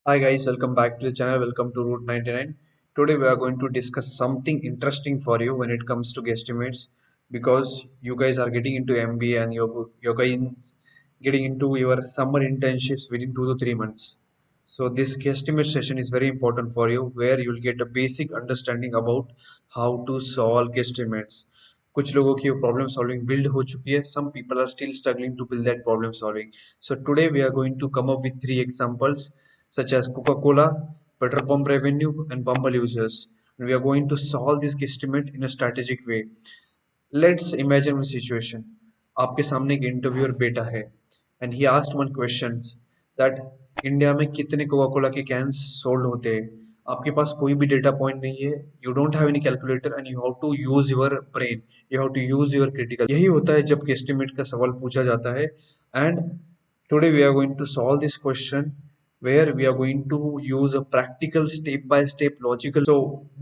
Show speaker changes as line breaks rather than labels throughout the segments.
Hi guys, welcome back to the channel. Welcome to Route 99. Today we are going to discuss something interesting for you when it comes to guesstimates because you guys are getting into MBA and you're guys getting into your summer internships within 2 to 3 months. So this guesstimate session is very important for you where you'll get a basic understanding about how to solve guesstimates. कुछ लोगों की problem solving build हो चुकी है. Some people are still struggling to build that problem solving. So today we are going to come up with 3 examples such as Coca-Cola, petrol pump revenue, and Bumble users. And we are going to solve this guesstimate in a strategic way. Let's imagine a situation. आपके सामने एक interviewer बैठा है and he asked one questions that India में कितने Coca Cola के cans sold होते हैं. आपके पास कोई भी डेटा पॉइंट नहीं है. You don't have any calculator and you have to use your brain. You have to use your critical. यही होता है जब एस्टिमेट का सवाल पूछा जाता है. And today we are going to solve this question where we are going to use a practical step by step logical. So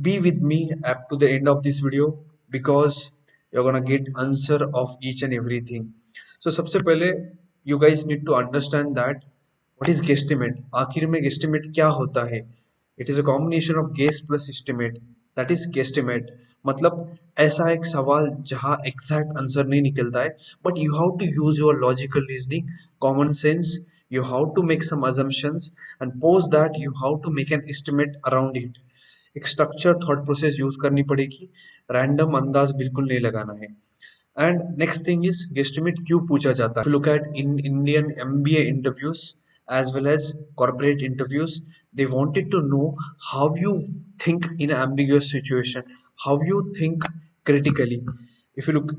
be with me up to the end of this video because you're gonna get answer of each and everything. So सबसे पहले you guys need to understand that what is guesstimate. आखिर में guesstimate क्या होता है. It is a combination of guess plus estimate, that is guesstimate. मतलब ऐसा एक सवाल जहां एग्जैक्ट आंसर नहीं निकलता है but you have to use your logical reasoning, common sense. You have to make some assumptions and post that you have to make an estimate around it. एक structure thought process use करनी पड़ेगी. Random अंदाज बिल्कुल नहीं लगाना है. And next thing is guesstimate क्यों पूछा जाता है. If you look at in Indian MBA interviews as well as corporate interviews, they wanted to know how you think in an ambiguous situation, how you think critically. If you look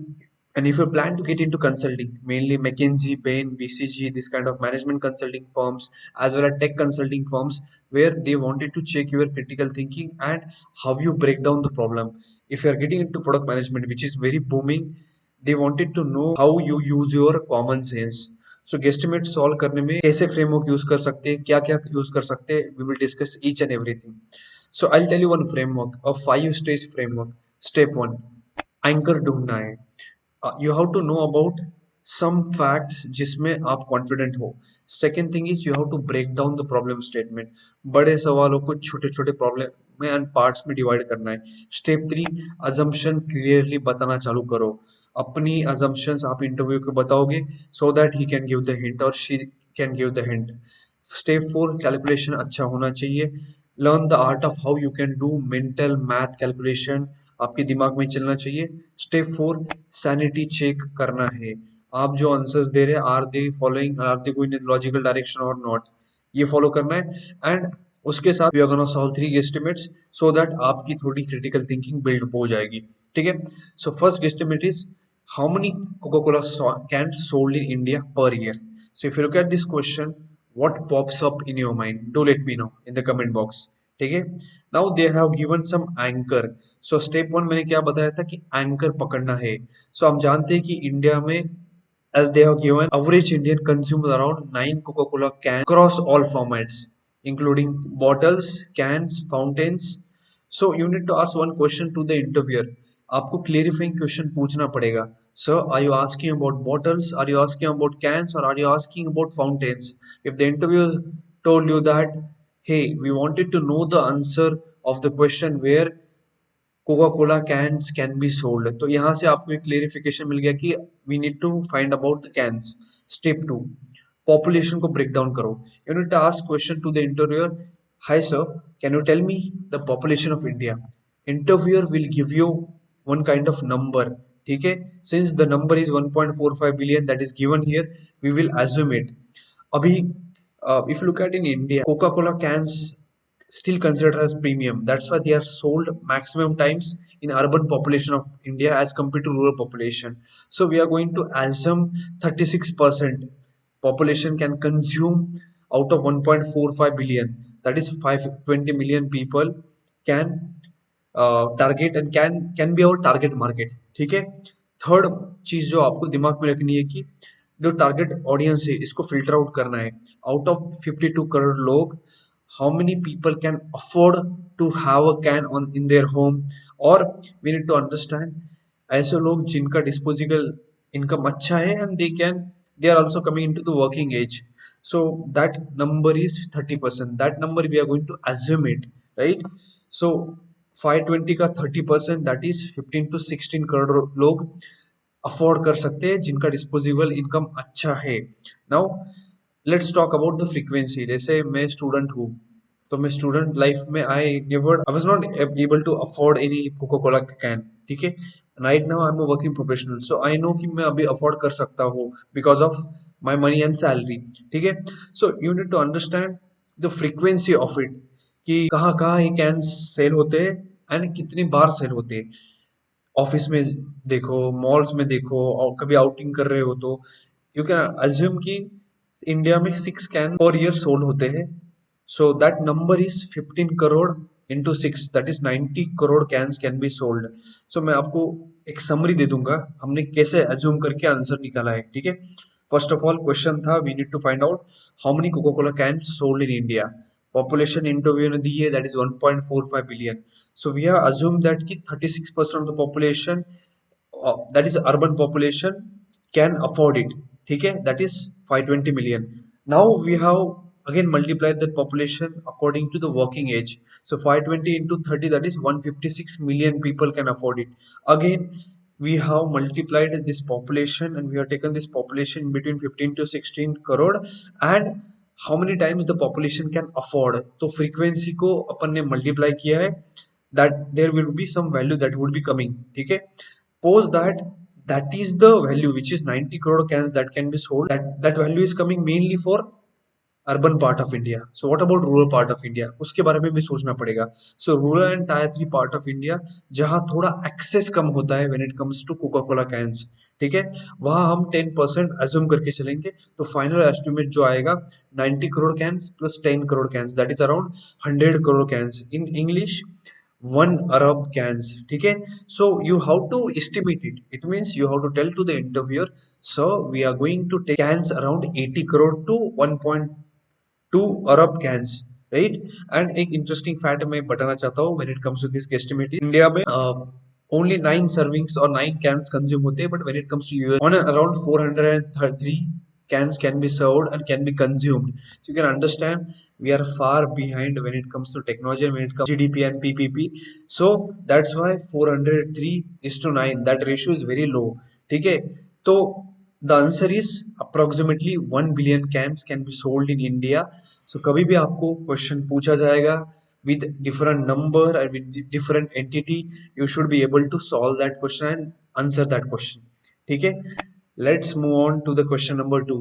and if you plan to get into consulting, mainly McKinsey, Bain, BCG, this kind of management consulting firms, as well as tech consulting firms, where they wanted to check your critical thinking and how you break down the problem. If you are getting into product management, which is very booming, they wanted to know how you use your common sense. So guesstimate solve करने में कैसे framework use कर सकते हैं, क्या क्या use कर सकते हैं, we will discuss each and everything. So I'll tell you one framework, a 5 stage framework. Step 1, anchor ढूंढना है. You have to know about some facts जिसमें आप confident हो. Second thing is you have to break down the problem statement. बड़े सवालों को छोटे छोटे प्रॉब्लम में एंड पार्ट्स में डिवाइड करना है. स्टेप 3, assumption क्लियरली बताना चालू करो. अपनी assumptions आप इंटरव्यू को बताओगे so that he can give the hint or she can give the hint. Step 4, calculation अच्छा होना चाहिए. Learn the art of how you can do mental math calculation. आपके दिमाग में चलना चाहिए. स्टेप 4, सैनिटी चेक करना है. आप जो आंसर्स दे रहे हैं are they following, are they going in logical direction और नॉट, ये फॉलो करना है. एंड उसके साथ we are gonna solve 3 guesstimates so that आपकी थोड़ी क्रिटिकल थिंकिंग बिल्ड हो जाएगी. ठीक है. So first guesstimate is how many Coca-Cola cans sold in India per year. So if you look at this question, what pops up in your mind? Do let me know in the comment box. ठीक है. Now they have given some anchor. So step 1 मैंने क्या बताया था कि anchor पकड़ना है. So हम जानते हैं कि इंडिया में as they have given average Indian consumes around 9 Coca-Cola cans across all formats, including bottles, cans, fountains. So you need to ask one question to the interviewer. आपको clarifying question पूछना पड़ेगा. Sir, are you asking about bottles? Are you asking about cans? Or are you asking about fountains? If the interviewer told you that, hey, we wanted to know the answer of the question where coca cola cans can be sold, तो यहाँ से आपको एक clarification मिल गया कि we need to find about the cans. Step 2, population को break down करो. You need to ask question to the interviewer. Hi sir, can you tell me the population of India. Interviewer will give you one kind of number. ठीक है. Since the number is 1.45 billion that is given here, we will assume it. अभी if you look at in India, Coca-Cola cans still considered as premium. That's why they are sold maximum times in urban population of India as compared to rural population. So we are going to assume 36% population can consume out of 1.45 billion. That is 520 million people can target and can be our target market. ठीक है. Third चीज जो आपको दिमाग में रखनी है कि जो टारगेट ऑडियंस है इसको फिल्टर आउट करना है. आउट ऑफ 52 करोड़ लोग, how many people can afford to have a can on in their home, or we need to understand ऐसे लोग जिनका डिस्पोजेबल इनकम अच्छा है and they are also coming into the working age. So that number is 30%. That number we are going to assume it, right? So 520 का 30%, that is 15 to 16 crore लोग afford कर सकते हैं जिनका डिस्पोजेबल इनकम अच्छा है. Now let's talk about the frequency. जैसे मैं स्टूडेंट हूँ, तो मैं स्टूडेंट लाइफ में I was not able to afford any coca cola can. ठीक है, right now I am a working professional, so I know कि मैं अभी अफोर्ड कर सकता हूँ because of my money and salary. ठीक है, so you need to understand the frequency of it, कि कहाँ कहाँ ये कैन सेल होते हैं एंड कितनी बार सेल होते हैं. ऑफिस में देखो, मॉल्स में देखो, और कभी आउटिंग कर रहे हो तो यू कैन अज्यूम कि इंडिया में 6 कैन पर ईयर सोल्ड होते हैं. So that number is 15 crore into 6, that is 90 crore cans can be sold. So मैं आपको एक समरी दे दूंगा हमने कैसे अज्यूम करके आंसर निकाला है. ठीक है, फर्स्ट ऑफ ऑल क्वेश्चन था we need to find out how many coca cola cans sold in India. Population interview ने दी है, that is 1.45 billion. So we have assumed that ki 36% of the population, that is urban population, can afford it. ठीक है, that is 520 million. Now we have again multiplied that population according to the working age. So 520 into 30, that is 156 million people can afford it. Again we have multiplied this population and we have taken this population between 15 to 16 crore, and how many times the population can afford. तो frequency को अपन ने multiply किया है, that there will be some value that would be coming. ठीक है, suppose that that is the value which is 90 crore cans that can be sold, that value is coming mainly for urban part of India. So what about rural part of India, उसके बारे में भी सोचना पड़ेगा. So rural and tier 3 part of India जहां थोड़ा access कम होता है when it comes to coca cola cans, ठीक है, वहां हम 10% अज्यूम करके चलेंगे. तो फाइनल एस्टिमेट जो आएगा 90 crore cans plus 10 crore cans, that is around 100 crore cans. In English 1 अरब कैंस. ठीक है, so you have to estimate it. It means you have to tell to the interviewer, so we are going to take cans around 80 crore to 1.2 अरब cans, right. And एक interesting fact मैं बताना चाहता हूँ when it comes to this estimate. India में only 9 servings और 9 cans consume होते हैं, but when it comes to US on around 403 cans can be served and can be consumed. So you can understand we are far behind when it comes to technology and when it comes to GDP and PPP. So that's why 403 is to 9, that ratio is very low. ठीक है, तो the answer is approximately 1 billion cans can be sold in India. So कभी भी आपको question पूछा जाएगा with different number and with different entity, you should be able to solve that question and answer that question. ठीक है, let's move on to the question number 2.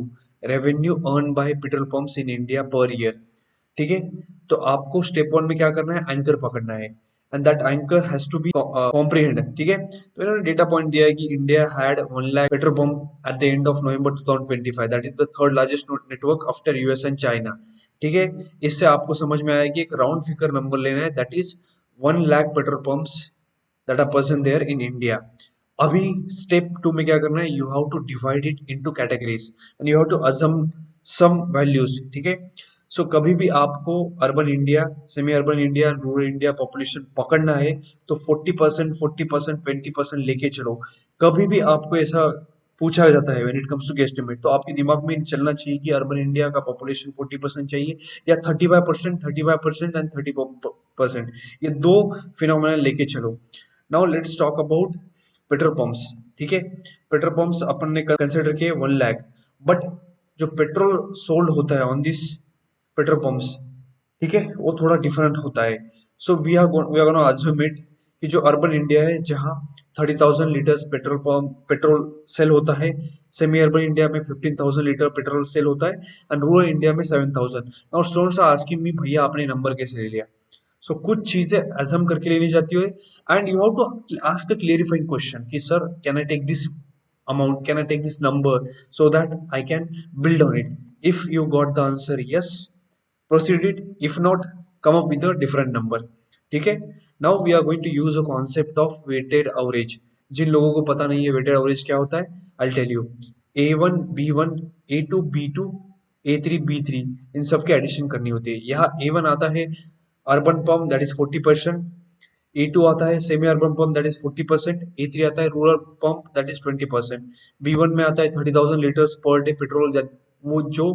Revenue earned by petrol pumps in India per year. ठीक है, तो आपको step 1 में क्या करना है, एंकर पकड़ना है, and that anchor has to be comprehend. ठीक है, तो इन्होंने डेटा पॉइंट दिया है कि India had 1 lakh petrol pump at the end of November 2025, that is the third largest network after US and China. ठीक है, इससे आपको समझ में आया कि एक राउंड फिगर नंबर लेना है, that is 1 lakh petrol pumps that are present there in India. अभी स्टेप 2 में क्या करना है, you have to divide it into categories and you have to assume some values. ठीक है, सो कभी भी आपको urban India, semi urban India, rural India population पकड़ना है तो 40%, 40%, 20% लेके चलो. कभी भी आपको ऐसा पूछा जाता है when it comes to guesstimate, तो आपके दिमाग में चलना चाहिए कि अर्बन इंडिया का पॉपुलेशन 40% चाहिए या 35%, 35% एंड 30%, ये दो फिनोमेना लेके चलो. Now let's talk about petrol pumps. ठीक है, पेट्रोल पंप्स अपन ने कंसिडर किए 1 लाख, बट जो पेट्रोल सोल्ड होता है ऑन दिस पेट्रोल पंप्स, ठीक है, वो थोड़ा डिफरेंट होता है. So we are gonna assume it कि जो अर्बन इंडिया है जहां 30,000 लीटर्स पेट्रोल सेल होता है, सेमी अर्बन इंडिया में 15,000 लीटर पेट्रोल सेल होता है, एंड रूरल इंडिया में 7,000. Now students are asking me, भैया आपने नंबर कैसे ले लिया. सो कुछ चीजें एजम करके लेनी जाती है, and you have to ask a clarifying question कि sir can I take this amount, can I take this number so that I can build on it. If you got the answer yes, proceed it. If not, come up with a different number. ठीक है, now we are going to use a concept of weighted average. जिन लोगों को पता नहीं है weighted average क्या होता है, I'll tell you. A1 B1 A2 B2 A3 B3 इन सब के एडिशन करनी होती है. यहाँ A1 आता है urban pump, that is 40%. E2 आता है semi urban pump, that is 40%. E3 आता है rural pump, that is 20%. B1 में आता है 30,000 लीटर्स पर डे पेट्रोल वो जो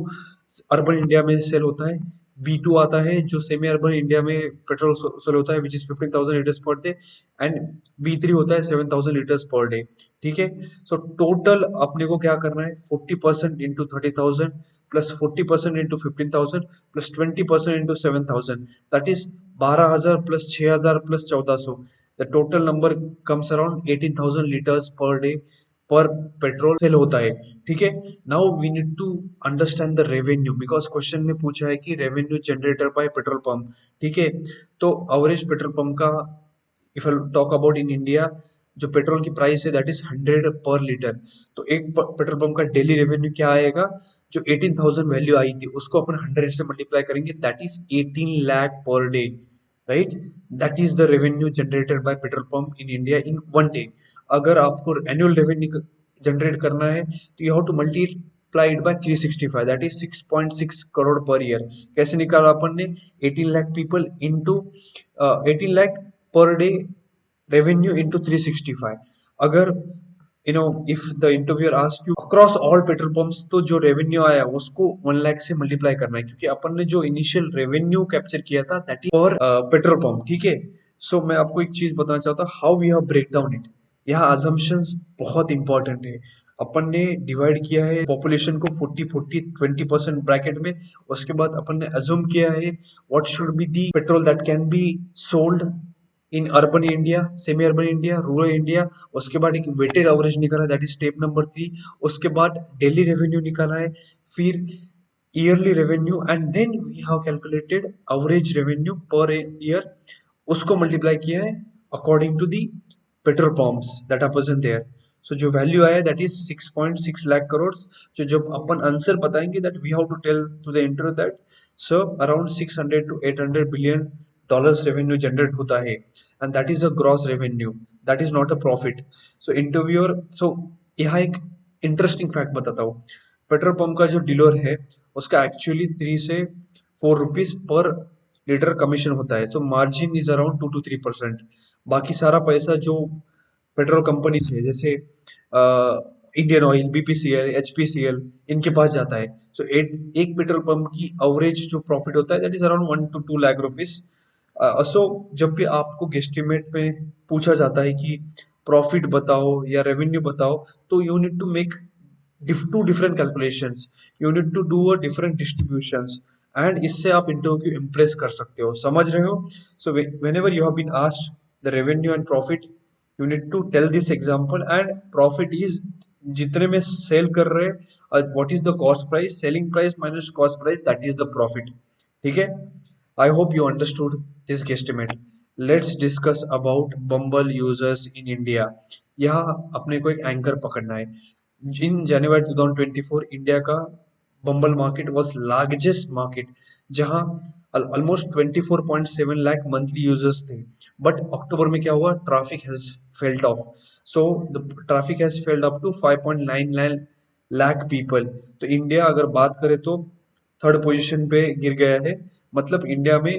अर्बन इंडिया में सेल होता है, B2 आता है जो सेमी अर्बन इंडिया में पेट्रोल सेल होता है, which is 15,000 litres per day, and B3 होता है 7,000 लीटर्स पर डे। ठीक है, सो टोटल अपने को क्या करना है, 40% into 30,000 plus 40% into 15,000 plus 20% into 7,000, that is 12,000 plus 6,000 plus 1,400। The total number comes around 18,000 litres per day per petrol sale होता है। ठीक है, now we need to understand the revenue, because question में पूछा है कि revenue generated by petrol pump. ठीक है, तो एवरेज पेट्रोल पंप का, if I talk about in India, जो पेट्रोल की प्राइस है दैट इज 100 पर लीटर। तो एक पेट्रोल पंप का डेली रेवेन्यू क्या आएगा, जो 18,000 वैल्यू आई थी उसको अपन 100 से मल्टीप्लाई करेंगे, that is 18 lakh per day, right. That is the revenue generated by petrol pump in India in one day. अगर आपको एनुअल रेवेन्यू जनरेट करना है तो you have to multiply it by 365, that is 6.6 crore per year. कैसे निकाला अपन ने, 18 lakh people into 18 lakh per day revenue into 365। अगर if the interviewer asks you across all petrol pumps, तो जो रेवेन्यू आया उसको 1 लाख से मल्टीप्लाई करना है, क्योंकि अपन ने जो इनिशियल रेवेन्यू कैप्चर किया था दैट इज पर पेट्रोल पंप। ठीक है, सो मैं आपको एक चीज बताना चाहता हूँ, how we have break down it. यहाँ assumptions बहुत इंपॉर्टेंट है। अपन ने डिवाइड किया है पॉपुलेशन को 40-40-20% ब्रैकेट में। उसके बाद अपन ने अज्यूम किया है what should be the petrol that can be sold in urban India, semi urban India, rural India. उसके बाद एक वेटेड एवरेज निकाला, दैट इज स्टेप नंबर 3। उसके बाद डेली रेवेन्यू निकाला है, फिर yearly revenue, and then we have calculated average revenue per year. उसको मल्टीप्लाई किया है according to the petrol pumps that are present there. So जो वैल्यू आया दैट इज 6.6 लाख करोड़। जो जब अपन आंसर बताएंगे that we have to tell to the interview that sir around 600 to 800 billion dollars revenue generate होता है, and that is a gross revenue, that is not a profit. So interviewer, so यहाँ एक interesting fact बताता हूँ। Petrol pump का जो dealer है उसका एक्चुअली 3 से 4 रुपीज पर लीटर कमीशन होता है, तो मार्जिन इज अराउंड 2 to 3%। बाकी सारा पैसा जो पेट्रोल कंपनी से, जैसे इंडियन ऑयल, BPCL, HPCL, इनके पास जाता है। सो एक पेट्रोल पंप की एवरेज जो प्रॉफिट होता है that is around 1 to 2 lakh rupees. So जब भी आपको गेस्टिमेट में पूछा जाता है कि प्रॉफिट बताओ या रेवेन्यू बताओ, तो you need to make two different calculations, you need to do a different distributions, and इससे आप इंटरव्यू को इम्प्रेस कर सकते हो, समझ रहे हो। सो whenever you have been asked the revenue and profit, you need to tell this example, and profit is जितने में सेल कर रहे हैं, what is the cost price, selling price minus cost price, that is the profit। ठीक है, I hope you understood this guesstimate। Let's discuss about Bumble users in India। यहाँ अपने को एक एंकर पकड़ना है। In January 2024, इंडिया का Bumble market was largest market, जहां ऑलमोस्ट 24.7 लाख मंथली यूजर्स थे। बट अक्टूबर में क्या हुआ, traffic has felled off. So the traffic has felled up to 5.99 lakh people. तो इंडिया अगर बात करें तो थर्ड पोजीशन पे गिर गया है। मतलब इंडिया में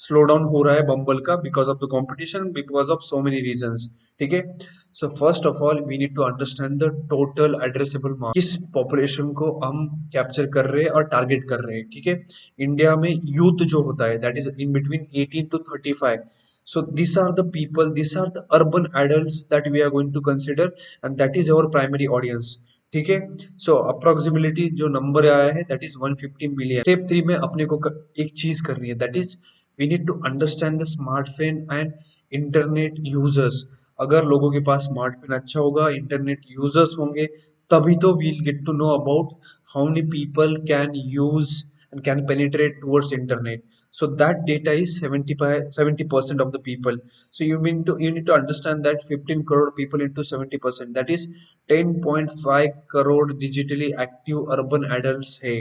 स्लो डाउन हो रहा है बम्बल का, because of the competition, because of so many reasons. ठीक है, so first of all we need to understand the total addressable market, किस पॉपुलेशन को हम कैप्चर कर रहे हैं और टारगेट कर रहे हैं। ठीक है, इंडिया में यूथ जो होता है that is in between 18 to 35। So these are the people, these are the urban adults that we are going to consider, and that is our primary audience। ठीक है, सो अप्रोक्सीमेटली जो नंबर आया है that is 150 million. Step 3 में अपने को एक चीज करनी है, that is we need to understand the smartphone and internet users. अगर लोगों के पास स्मार्टफोन अच्छा होगा, इंटरनेट यूजर्स होंगे, तभी तो we'll get to know about how many people can use and can penetrate towards internet। So that data is 70% of the people। So you need to understand that 15 crore people into 70%, that is 10.5 crore digitally active urban adults है।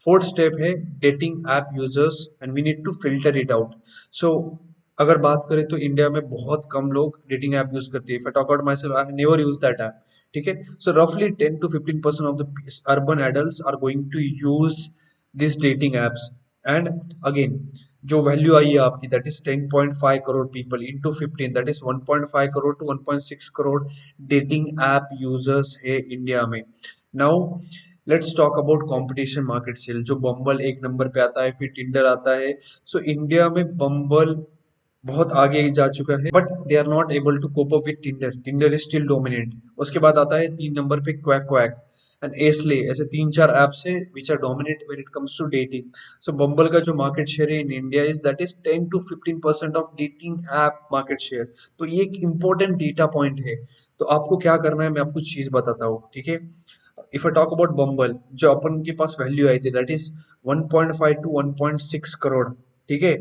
Fourth step है dating app users, and we need to filter it out. So अगर बात करें तो India में बहुत कम लोग dating app use करते हैं। If I talk about myself, I have never use that app. ठीक है, सो रफली 10 to 15% of the urban adults are going to use this dating apps. And again जो value आई है आपकी that is 10.5 crore people into 15, that is 1.5 crore to 1.6 crore dating app users है India में। Now let's talk about competition market sale, जो बम्बल एक number पे आता है, फिर टिंडर आता है। सो इंडिया में बम्बल बहुत आगे जा चुका है, but they are not able to cope up with Tinder. Tinder is still dominant. उसके बाद आता है 3 नंबर पे क्वैक क्वैक एंड एस्ले। ऐसे 3-4 एप्स है which are dominate when it comes to dating. So Bumble का जो मार्केट शेयर है in India is that is 10 to 15% of dating app market share. तो ये एक इंपॉर्टेंट डेटा पॉइंट है। तो आपको क्या करना है, मैं आपको चीज बताता हूँ, ठीक है। इफ आई टॉक अबाउट बम्बल, जो अपन के पास वैल्यू आई थी दैट इज 1.5 to 1.6 करोड़, ठीक है।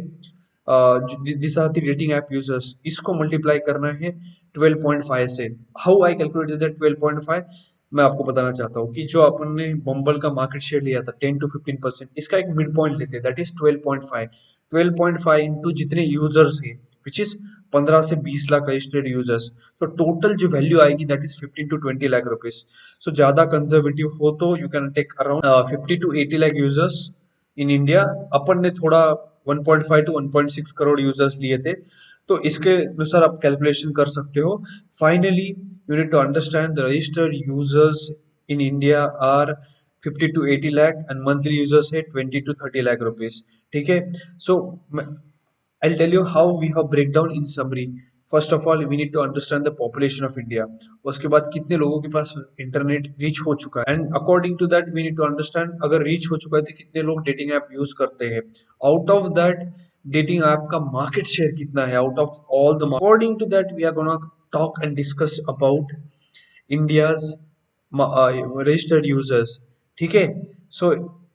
This are the rating app users, इसको मल्टीप्लाई करना है 12.5 से। हाउ आई कैलकुलेटेड दैट 12.5, मैं आपको बताना चाहता हूँ कि जो अपन ने बम्बल का मार्केट शेयर लिया था 10 to 15%, इसका एक मिड पॉइंट लेते हैं दैट इज 12.5। 12.5 इंटू जितने यूजर्स हैं विच इज 15 से 20 लाख रजिस्टर्ड यूजर्स, तो टोटल जो वैल्यू आएगी that is 15 to 20 lakh rupees. So ज्यादा कंजर्वेटिव हो तो you can take around 50 to 80 lakh users in India. अपन ने थोड़ा 1.5 to 1.6 करोड़ यूजर्स लिए थे, तो इसके अनुसार आप कैलकुलेशन कर सकते हो। Finally you need to understand the registered users in India are 50 to 80 lakh and monthly users है 20 to 30 लाख रुपीज, ठीक है। सो I'll tell you how we have breakdown in summary. First of all, we need to understand the population of India. उसके बाद कितने लोगों के पास internet reach हो चुका है, and according to that we need to understand अगर रीच हो चुका है तो कितने लोग डेटिंग ऐप यूज करते हैं। Out of that dating app का मार्केट शेयर कितना है out of all the, according to that we are gonna talk and discuss about India's registered users, ठीक है। सो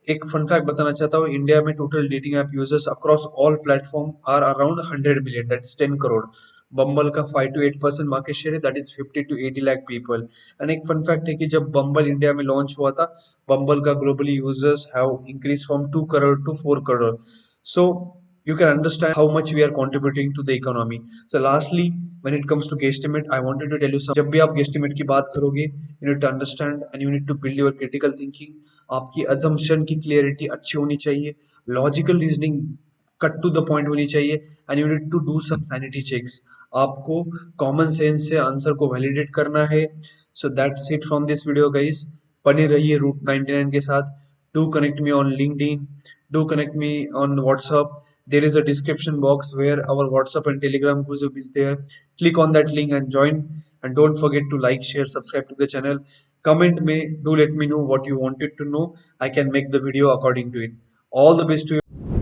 एक फन फैक्ट बताना चाहता हूँ, इंडिया में total dating app users across all platform are around 100 million, that is 10 crore. Bumble का 5 to 8% market share है, that is 50 to 80 lakh people. And एक फन फैक्ट है कि जब बम्बल इंडिया में लॉन्च हुआ था, बम्बल का globally users have increase from 2 crore to 4 crore. So you can understand how much we are contributing to the economy. So lastly, when it comes to guesstimate, I wanted to tell you some, जब भी आप guesstimate की बात करोगे, you need to understand and you need to build your critical thinking. आपकी assumption की clarity अच्छी होनी चाहिए, logical reasoning cut to the point होनी चाहिए, and you need to do some sanity checks. आपको कॉमन सेंस से आंसर को वैलिडेट करना है। So that's it from this video guys. बने रहिए रूट 99 के साथ। Do connect me on LinkedIn, do connect me on WhatsApp. There is a description box where our WhatsApp and Telegram group is there. Click on that link and join. And don't forget to like, share, subscribe to the channel. Comment me, do let me know what you wanted to know. I can make the video according to it. All the best to you.